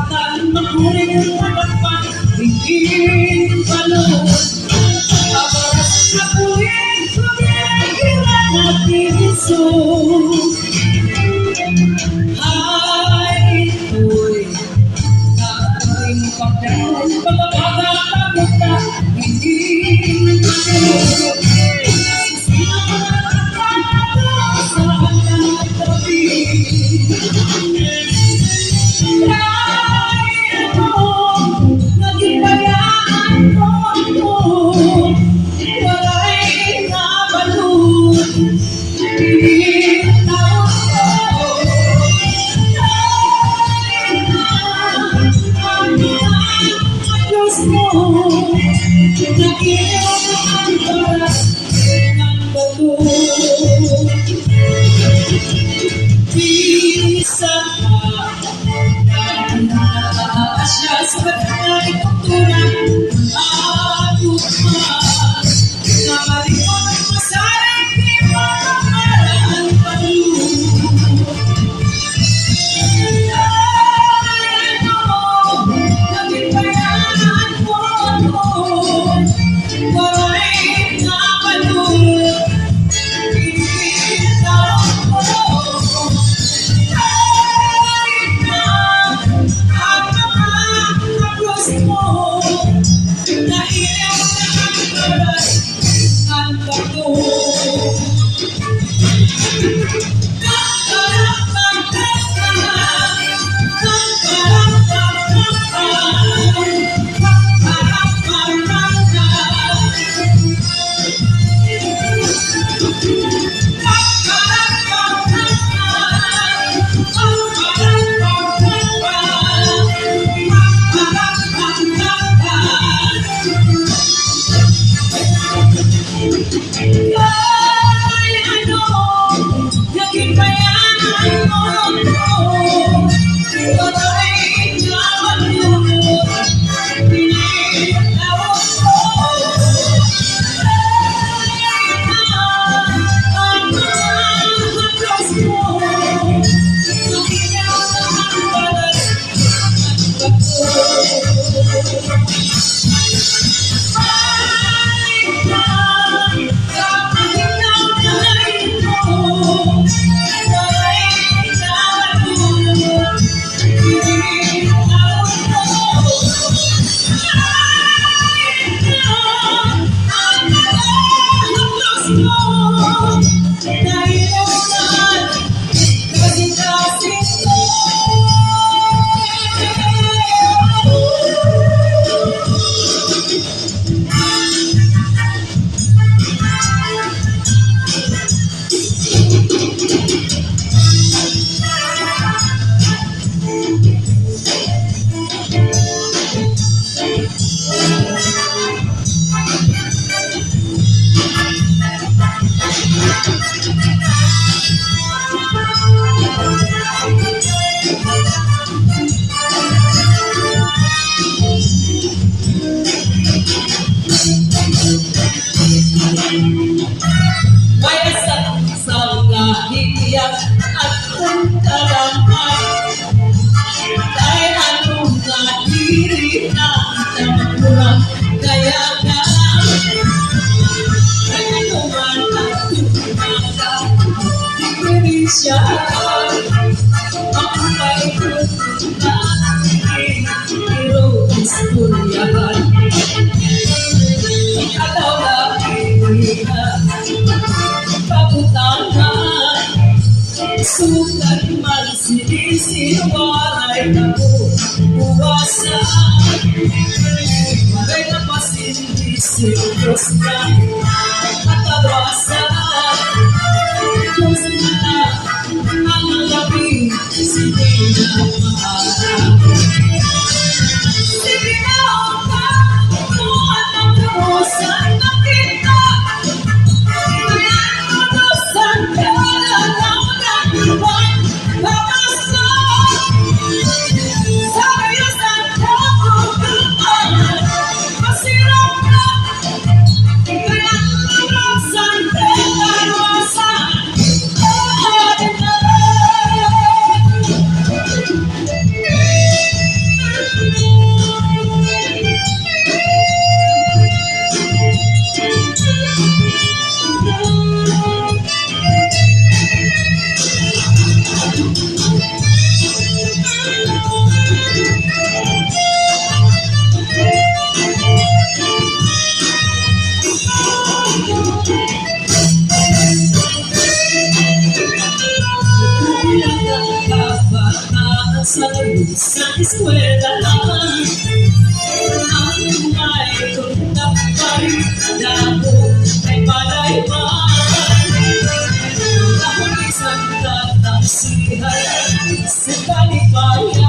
Kapatan makuling mapagpag Hingin balon Abaras na puwing Kumikilan at iso Ay, uy Nakaring pagkaroon Pagkabaga kamuta Hingin balon Sisina ka sa hanggang tabi at kung kadam-an ay anong kadiri na tampulang kaya ka ay anuman at tumaka hindi siya ang may kutuka pero istoryahan ikaw na pinila pabutangan sukat man sinisiwalay na po uwasan bagay na pasindisilos na katawasan Diyos na ang labing sige na maharap sige na ang tao at ang lusan na kita kaya ang lusan ka sa eskwelahan. Ang may tuntak pa rin dako ay palayman. Ang isang tatasihan sa kalipayan.